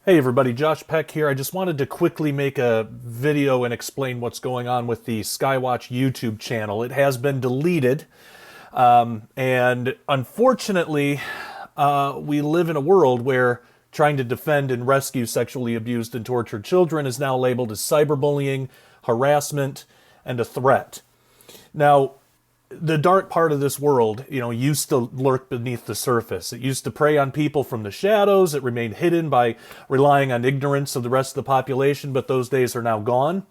Hey everybody, Josh Peck here. I just wanted to quickly make a video and explain what's going on with the Skywatch YouTube channel. It has been deleted, and unfortunately, we live in a world where trying to defend and rescue sexually abused and tortured children is now labeled as cyberbullying, harassment, and a threat. Now, the dark part of this world, used to lurk beneath the surface. It used to prey on people from the shadows. It remained hidden by relying on ignorance of the rest of the population, but those days are now gone.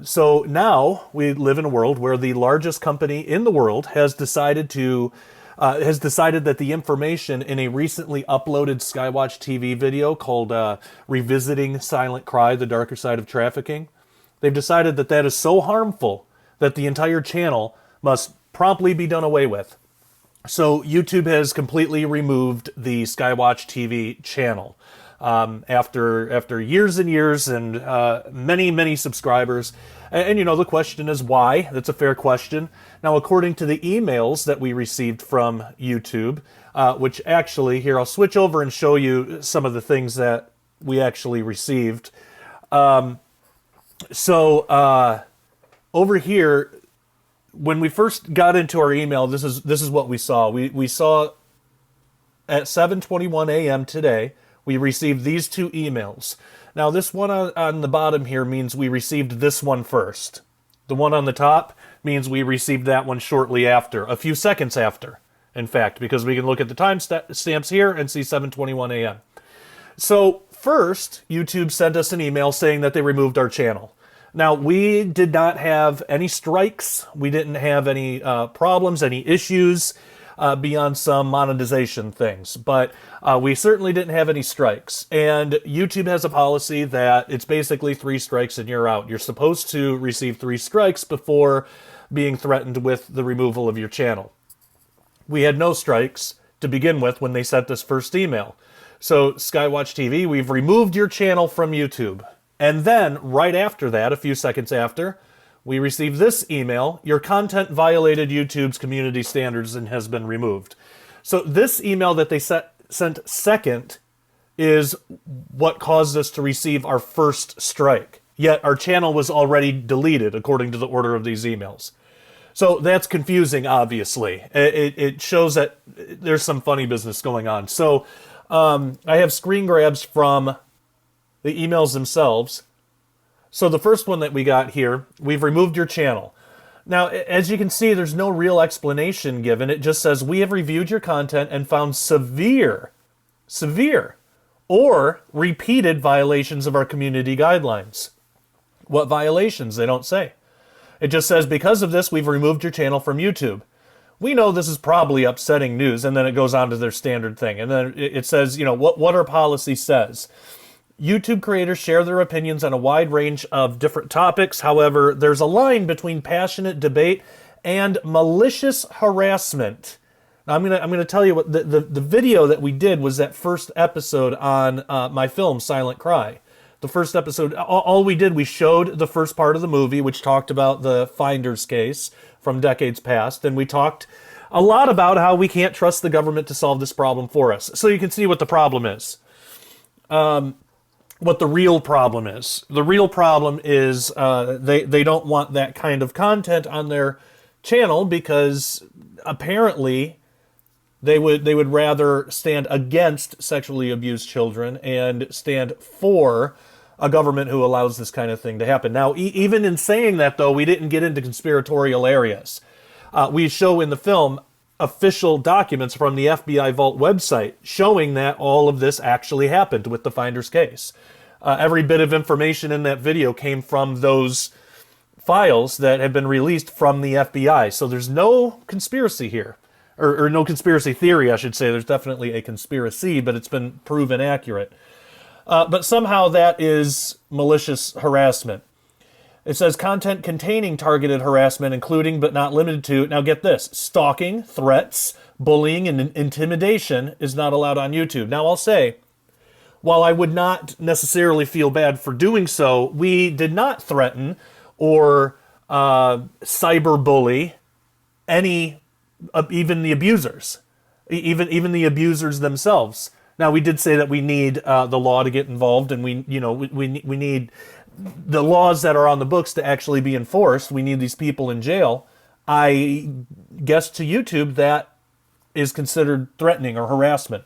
So now we live in a world where the largest company in the world has decided that the information in a recently uploaded Skywatch TV video called Revisiting Silent Cry, The Darker Side of Trafficking, they've decided that that is so harmful that the entire channel must promptly be done away with. So YouTube has completely removed the Skywatch TV channel after years and years and many subscribers. And the question is why? That's a fair question. Now, according to the emails that we received from YouTube, which actually, here, I'll switch over and show you some of the things that we actually received. Over here, when we first got into our email, this is what we saw. We saw at 7:21 a.m. today, we received these two emails. Now, this one on the bottom here means we received this one first. The one on the top means we received that one shortly after, a few seconds after, in fact, because we can look at the time stamps here and see 7:21 a.m. So first, YouTube sent us an email saying that they removed our channel. Now, we did not have any strikes. We didn't have any problems, any issues beyond some monetization things. But we certainly didn't have any strikes. And YouTube has a policy that it's basically 3 strikes and you're out. You're supposed to receive 3 strikes before being threatened with the removal of your channel. We had no strikes to begin with when they sent this first email. So, Skywatch TV, we've removed your channel from YouTube. And then, right after that, a few seconds after, we received this email: your content violated YouTube's community standards and has been removed. So this email that they sent second is what caused us to receive our first strike. Yet our channel was already deleted according to the order of these emails. So that's confusing, obviously. It shows that there's some funny business going on. So I have screen grabs from the emails themselves. So the first one that we got here, we've removed your channel. Now, as you can see, there's no real explanation given. It just says, we have reviewed your content and found severe, or repeated violations of our community guidelines. What violations? They don't say. It just says, because of this, we've removed your channel from YouTube. We know this is probably upsetting news, and then it goes on to their standard thing. And then it says, what our policy says. YouTube creators share their opinions on a wide range of different topics. However, there's a line between passionate debate and malicious harassment. Now, I'm gonna tell you what the video that we did was that first episode on my film Silent Cry. The first episode, all we did, we showed the first part of the movie, which talked about the Finders case from decades past, and we talked a lot about how we can't trust the government to solve this problem for us. So you can see what the problem is. What the real problem is. The real problem is they don't want that kind of content on their channel because apparently they would rather stand against sexually abused children and stand for a government who allows this kind of thing to happen. Now, even in saying that, though, we didn't get into conspiratorial areas. We show in the film official documents from the FBI Vault website showing that all of this actually happened with the Finders case. Every bit of information in that video came from those files that have been released from the FBI. So there's no conspiracy here, or no conspiracy theory, I should say. There's definitely a conspiracy, but it's been proven accurate. But somehow that is malicious harassment. It says content containing targeted harassment, including but not limited to, now get this, stalking, threats, bullying, and intimidation is not allowed on YouTube. Now I'll say, while I would not necessarily feel bad for doing so, we did not threaten or cyberbully any, even the abusers, even the abusers themselves. Now, we did say that we need the law to get involved, and we need the laws that are on the books to actually be enforced. We need these people in jail. I guess to YouTube that is considered threatening or harassment.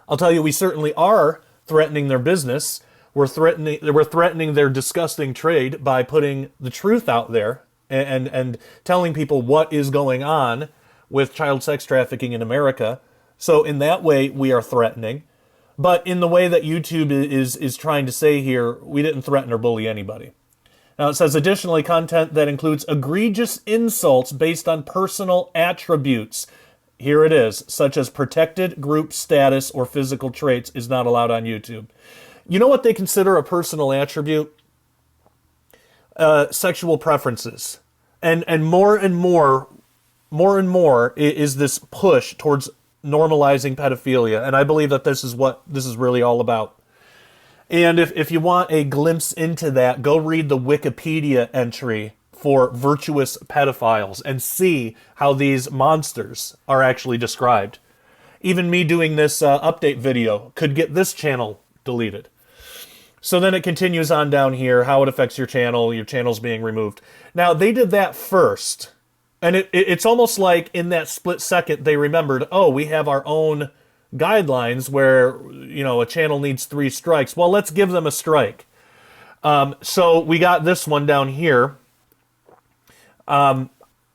I'll tell you, we certainly are threatening their business. We're threatening their disgusting trade by putting the truth out there and telling people what is going on with child sex trafficking in America. So in that way, we are threatening. But in the way that YouTube is trying to say here, we didn't threaten or bully anybody. Now it says, additionally, content that includes egregious insults based on personal attributes, here it is, such as protected group status or physical traits, is not allowed on YouTube. You know what they consider a personal attribute? Sexual preferences. And more is this push towards normalizing pedophilia. And I believe that this is what this is really all about. And if you want a glimpse into that, go read the Wikipedia entry for virtuous pedophiles and see how these monsters are actually described. Even me doing this update video could get this channel deleted. So then it continues on down here, how it affects your channel's being removed. Now, they did that first, and it's almost like in that split second they remembered, oh, we have our own guidelines where, a channel needs 3 strikes. Well, let's give them a strike. So we got this one down here.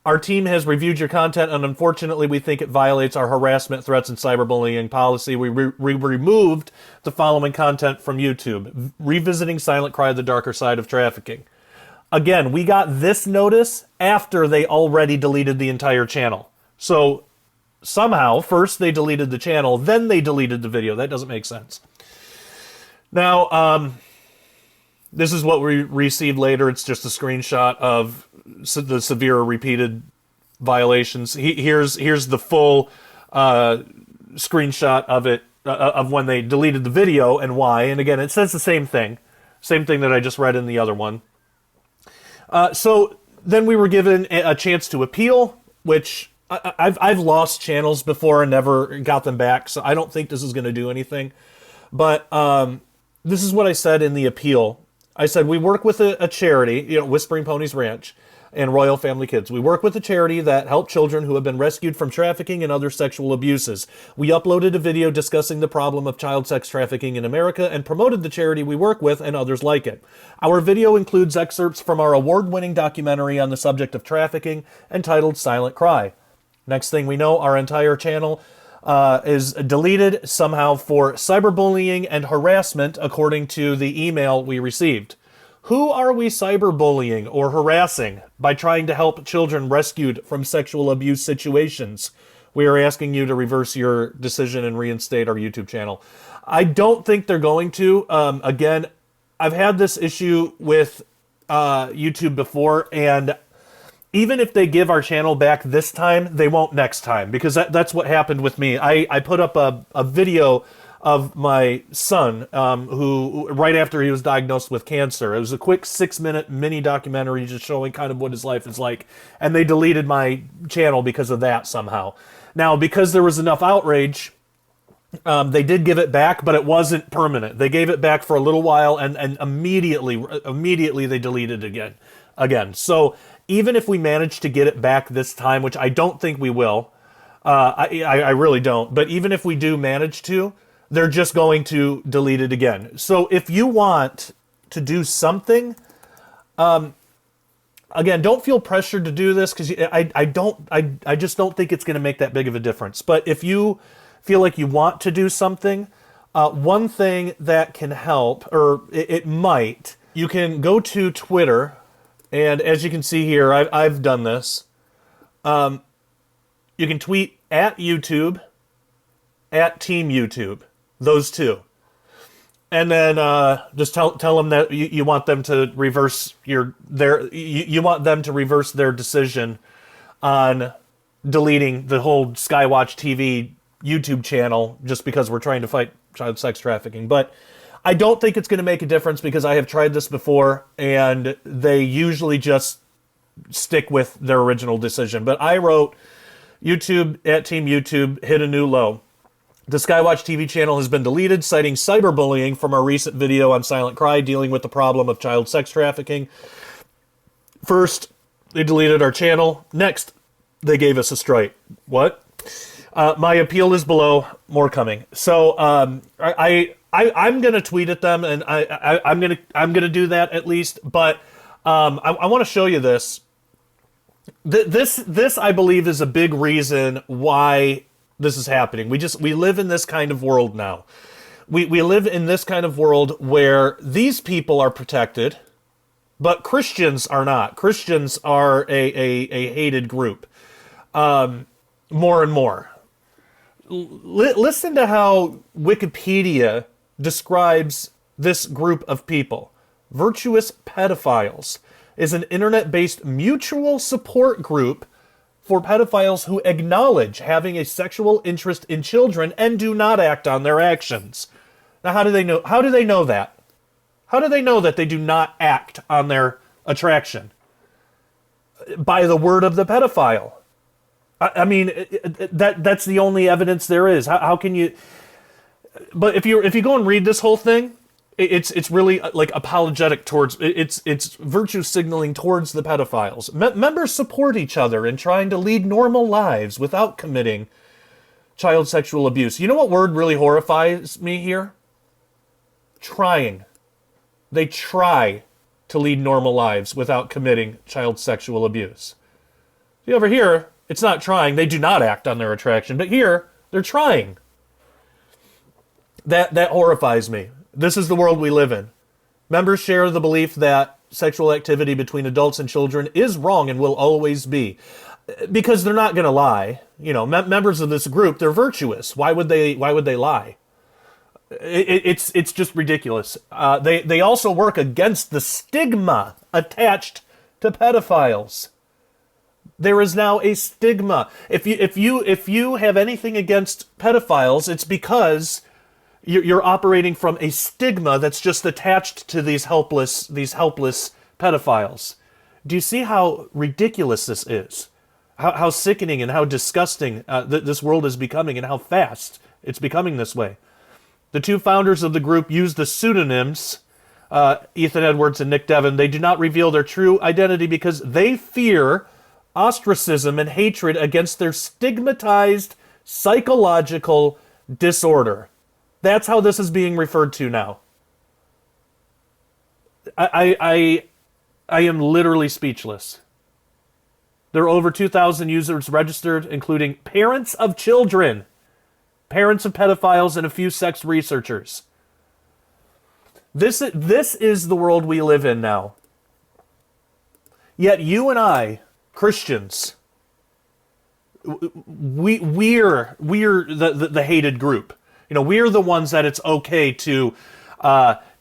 Our team has reviewed your content, and unfortunately we think it violates our harassment, threats, and cyberbullying policy. We removed the following content from YouTube. Revisiting Silent Cry, the darker side of trafficking. Again, we got this notice after they already deleted the entire channel. So somehow, first they deleted the channel, then they deleted the video. That doesn't make sense. Now, this is what we received later. It's just a screenshot of the severe repeated violations. Here's the full screenshot of it, of when they deleted the video and why. And again, it says the same thing that I just read in the other one. So then we were given a chance to appeal, which I've lost channels before and never got them back, so I don't think this is going to do anything. But this is what I said in the appeal. I said, we work with a charity, Whispering Ponies Ranch and Royal Family Kids. We work with a charity that help children who have been rescued from trafficking and other sexual abuses. We uploaded a video discussing the problem of child sex trafficking in America and promoted the charity we work with and others like it. Our video includes excerpts from our award-winning documentary on the subject of trafficking entitled Silent Cry. Next thing we know, our entire channel is deleted somehow for cyberbullying and harassment, according to the email we received. Who are we cyberbullying or harassing by trying to help children rescued from sexual abuse situations? We are asking you to reverse your decision and reinstate our YouTube channel. I don't think they're going to. Again, I've had this issue with YouTube before, and even if they give our channel back this time, they won't next time, because that's what happened with me. I put up a video of my son, who, right after he was diagnosed with cancer. It was a quick 6-minute mini documentary just showing kind of what his life is like, and they deleted my channel because of that somehow. Now, because there was enough outrage, they did give it back, but it wasn't permanent. They gave it back for a little while, and immediately they deleted it again. So even if we manage to get it back this time, which I don't think we will, I really don't, but even if we do manage to, they're just going to delete it again. So if you want to do something, again, don't feel pressured to do this, because I just don't think it's going to make that big of a difference. But if you feel like you want to do something, one thing that can help, or it might, you can go to Twitter, and as you can see here, I've done this. You can tweet at YouTube, at Team YouTube. Those two. And then just tell them that you want them to reverse you want them to reverse their decision on deleting the whole Skywatch TV YouTube channel just because we're trying to fight child sex trafficking. But I don't think it's going to make a difference, because I have tried this before and they usually just stick with their original decision. But I wrote, YouTube at Team YouTube hit a new low. The Skywatch TV channel has been deleted, citing cyberbullying from our recent video on Silent Cry dealing with the problem of child sex trafficking. First, they deleted our channel. Next, they gave us a strike. What? My appeal is below. More coming. So I'm gonna tweet at them, and I'm gonna do that at least. But I want to show you this. This I believe is a big reason why this is happening. We live in this kind of world now. We live in this kind of world where these people are protected, but Christians are not. Christians are a hated group. More and more. Listen to how Wikipedia describes this group of people. Virtuous pedophiles is an internet-based mutual support group for pedophiles who acknowledge having a sexual interest in children and do not act on their actions. Now, how do they know? How do they know that? How do they know that they do not act on their attraction? By the word of the pedophile. I mean, that's the only evidence there is. How can you? But if you go and read this whole thing, it's really like apologetic towards it's virtue signaling towards the pedophiles. Members support each other in trying to lead normal lives without committing child sexual abuse. You know what word really horrifies me here? Trying. They try to lead normal lives without committing child sexual abuse. See, over here, it's not trying. They do not act on their attraction. But here, they're trying. That horrifies me. This is the world we live in. Members share the belief that sexual activity between adults and children is wrong and will always be. Because they're not going to lie. You know, members of this group, they're virtuous. Why would they lie? It's just ridiculous. They also work against the stigma attached to pedophiles. There is now a stigma. If you have anything against pedophiles, it's because you're operating from a stigma that's just attached to these helpless pedophiles. Do you see how ridiculous this is? How sickening and how disgusting this world is becoming, and how fast it's becoming this way. The two founders of the group use the pseudonyms, Ethan Edwards and Nick Devon. They do not reveal their true identity because they fear ostracism and hatred against their stigmatized psychological disorder. That's how this is being referred to now. I am literally speechless. There are over 2,000 users registered, including parents of children, parents of pedophiles, and a few sex researchers. This is the world we live in now. Yet you and I, Christians, we're the hated group. You know, we're the ones that it's okay to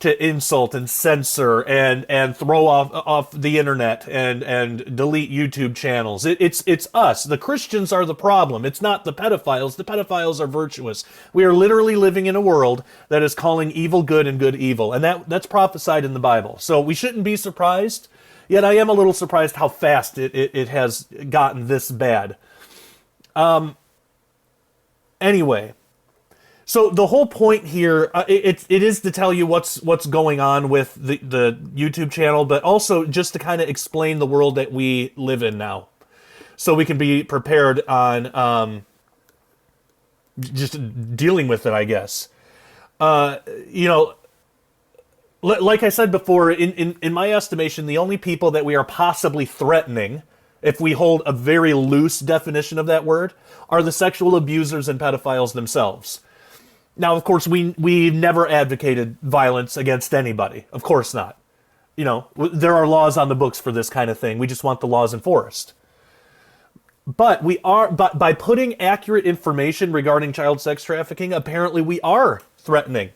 insult and censor and throw off the internet and delete YouTube channels. It's us. The Christians are the problem. It's not the pedophiles. The pedophiles are virtuous. We are literally living in a world that is calling evil good and good evil, and that's prophesied in the Bible. So we shouldn't be surprised. Yet I am a little surprised how fast it has gotten this bad. Anyway. So the whole point here, it is to tell you what's going on with the YouTube channel, but also just to kind of explain the world that we live in now, so we can be prepared on just dealing with it, I guess. You know, like I said before, in my estimation, the only people that we are possibly threatening, if we hold a very loose definition of that word, are the sexual abusers and pedophiles themselves. Now, of course, we never advocated violence against anybody. Of course not. You know, there are laws on the books for this kind of thing. We just want the laws enforced. But by putting accurate information regarding child sex trafficking, apparently we are threatening.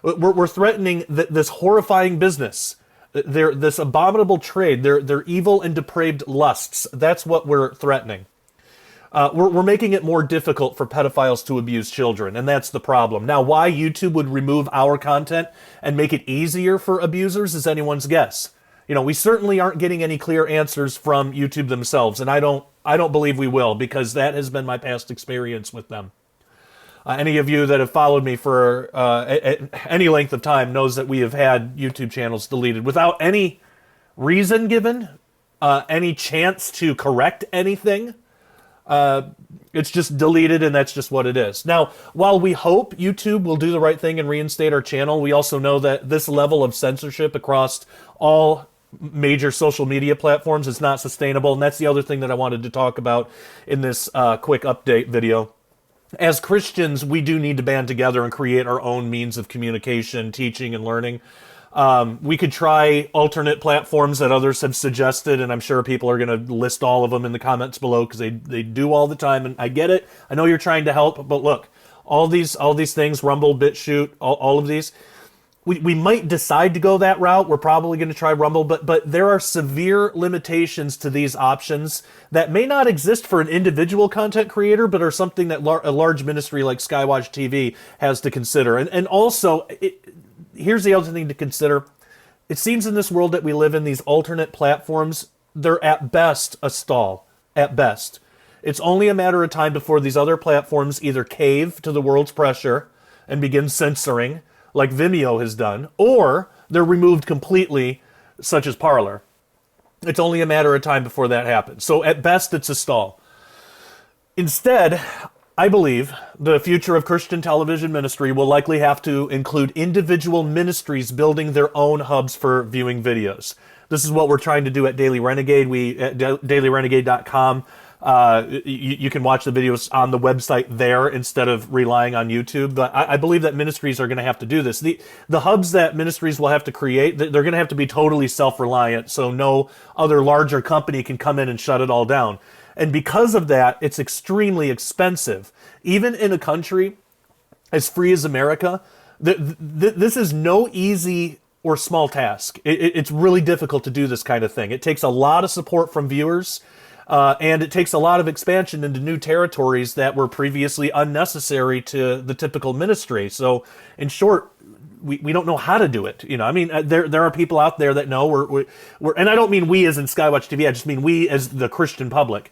We're threatening this horrifying business, this abominable trade, their evil and depraved lusts. That's what we're threatening. We're making it more difficult for pedophiles to abuse children, and that's the problem. Now, why YouTube would remove our content and make it easier for abusers is anyone's guess. You know, we certainly aren't getting any clear answers from YouTube themselves, and I don't believe we will, because that has been my past experience with them. Any of you that have followed me for any length of time knows that we have had YouTube channels deleted without any reason given, any chance to correct anything. It's just deleted, and that's just what it is. Now, while we hope YouTube will do the right thing and reinstate our channel, we also know that this level of censorship across all major social media platforms is not sustainable, and that's the other thing that I wanted to talk about in this quick update video. As Christians, we do need to band together and create our own means of communication, teaching, and learning. We could try alternate platforms that others have suggested, and I'm sure people are going to list all of them in the comments below because they do all the time, and I get it. I know you're trying to help, but look, all these things, Rumble, BitChute, all of these, we might decide to go that route. We're probably going to try Rumble, but there are severe limitations to these options that may not exist for an individual content creator, but are something that a large ministry like Skywatch TV has to consider. And also, here's the other thing to consider. It seems in this world that we live in, these alternate platforms, they're at best a stall. At best. It's only a matter of time before these other platforms either cave to the world's pressure and begin censoring, like Vimeo has done, or they're removed completely, such as Parler. It's only a matter of time before that happens. So at best, it's a stall. Instead, I believe the future of Christian television ministry will likely have to include individual ministries building their own hubs for viewing videos. This is what we're trying to do at Daily Renegade. At dailyrenegade.com. You can watch the videos on the website there instead of relying on YouTube. But I believe that ministries are going to have to do this. The hubs that ministries will have to create, they're going to have to be totally self-reliant, so no other larger company can come in and shut it all down. And because of that, it's extremely expensive. Even in a country as free as America, this is no easy or small task. It's really difficult to do this kind of thing. It takes a lot of support from viewers, and it takes a lot of expansion into new territories that were previously unnecessary to the typical ministry. So, in short, we don't know how to do it. I mean, there are people out there that know. We're and I don't mean we as in Skywatch TV. I just mean we as the Christian public.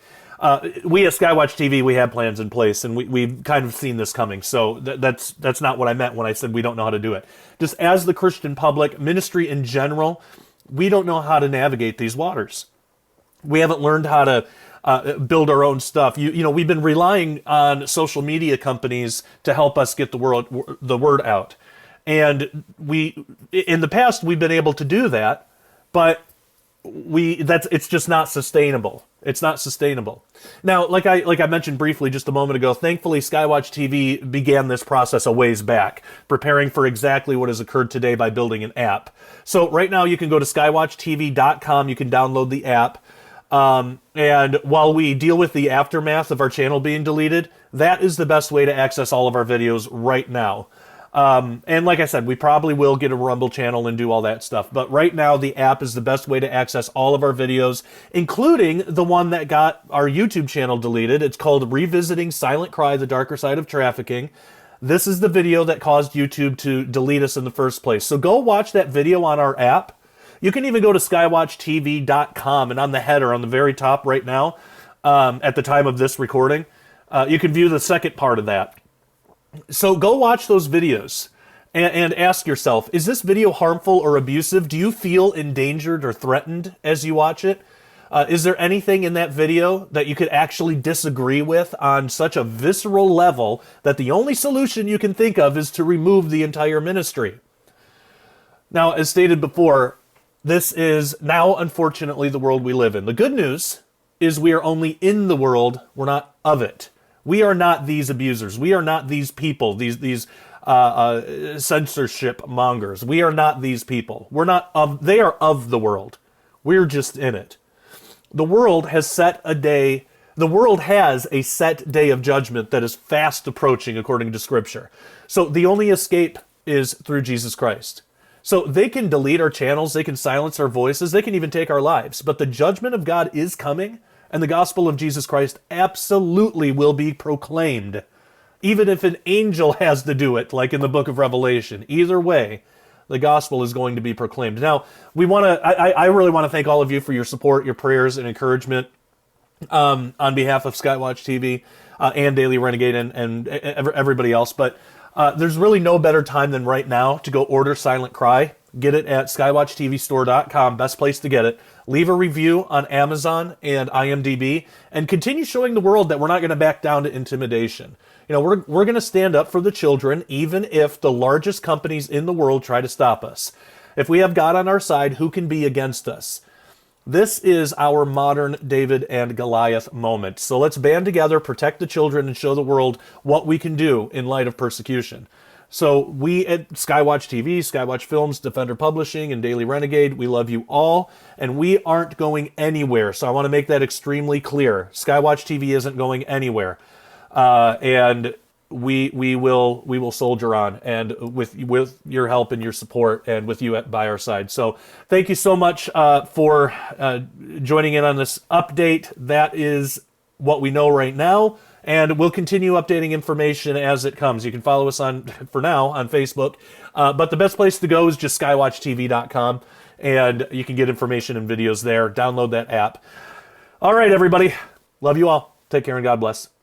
We at Skywatch TV, we have plans in place, and we've kind of seen this coming. So that's not what I meant when I said we don't know how to do it. Just as the Christian public, ministry in general, we don't know how to navigate these waters. We haven't learned how to build our own stuff. We've been relying on social media companies to help us get the word out. And in the past, we've been able to do that, but it's just not sustainable. It's not sustainable. Now, like I mentioned briefly just a moment ago, thankfully Skywatch TV began this process a ways back, preparing for exactly what has occurred today by building an app. So right now you can go to skywatchtv.com, you can download the app, and while we deal with the aftermath of our channel being deleted, that is the best way to access all of our videos right now. And like I said, we probably will get a Rumble channel and do all that stuff. But right now, the app is the best way to access all of our videos, including the one that got our YouTube channel deleted. It's called Revisiting Silent Cry, The Darker Side of Trafficking. This is the video that caused YouTube to delete us in the first place. So go watch that video on our app. You can even go to skywatchtv.com, and on the header on the very top right now, at the time of this recording, you can view the second part of that. So go watch those videos and ask yourself, is this video harmful or abusive? Do you feel endangered or threatened as you watch it? Is there anything in that video that you could actually disagree with on such a visceral level that the only solution you can think of is to remove the entire ministry? Now, as stated before, this is now, unfortunately, the world we live in. The good news is we are only in the world, we're not of it. We are not these abusers. We are not these people, these censorship mongers. We are not these people. They are of the world. We're just in it. The world has a set day of judgment that is fast approaching according to Scripture. So the only escape is through Jesus Christ. So they can delete our channels, they can silence our voices, they can even take our lives. But the judgment of God is coming, and the gospel of Jesus Christ absolutely will be proclaimed, even if an angel has to do it, like in the book of Revelation. Either way, the gospel is going to be proclaimed. Now, I really want to thank all of you for your support, your prayers, and encouragement on behalf of Skywatch TV. and Daily Renegade and everybody else. But there's really no better time than right now to go order Silent Cry. Get it at skywatchtvstore.com, best place to get it. Leave a review on Amazon and IMDb, and continue showing the world that we're not going to back down to intimidation. You know, we're going to stand up for the children, even if the largest companies in the world try to stop us. If we have God on our side, who can be against us? This is our modern David and Goliath moment. So let's band together, protect the children, and show the world what we can do in light of persecution. So we at Skywatch TV, Skywatch Films, Defender Publishing, and Daily Renegade, we love you all, and we aren't going anywhere. So I want to make that extremely clear. Skywatch TV isn't going anywhere, and we will soldier on, and with your help and your support, and with you by our side. So thank you so much for joining in on this update. That is what we know right now. And we'll continue updating information as it comes. You can follow us for now, on Facebook. But the best place to go is just skywatchtv.com. And you can get information and videos there. Download that app. All right, everybody. Love you all. Take care and God bless.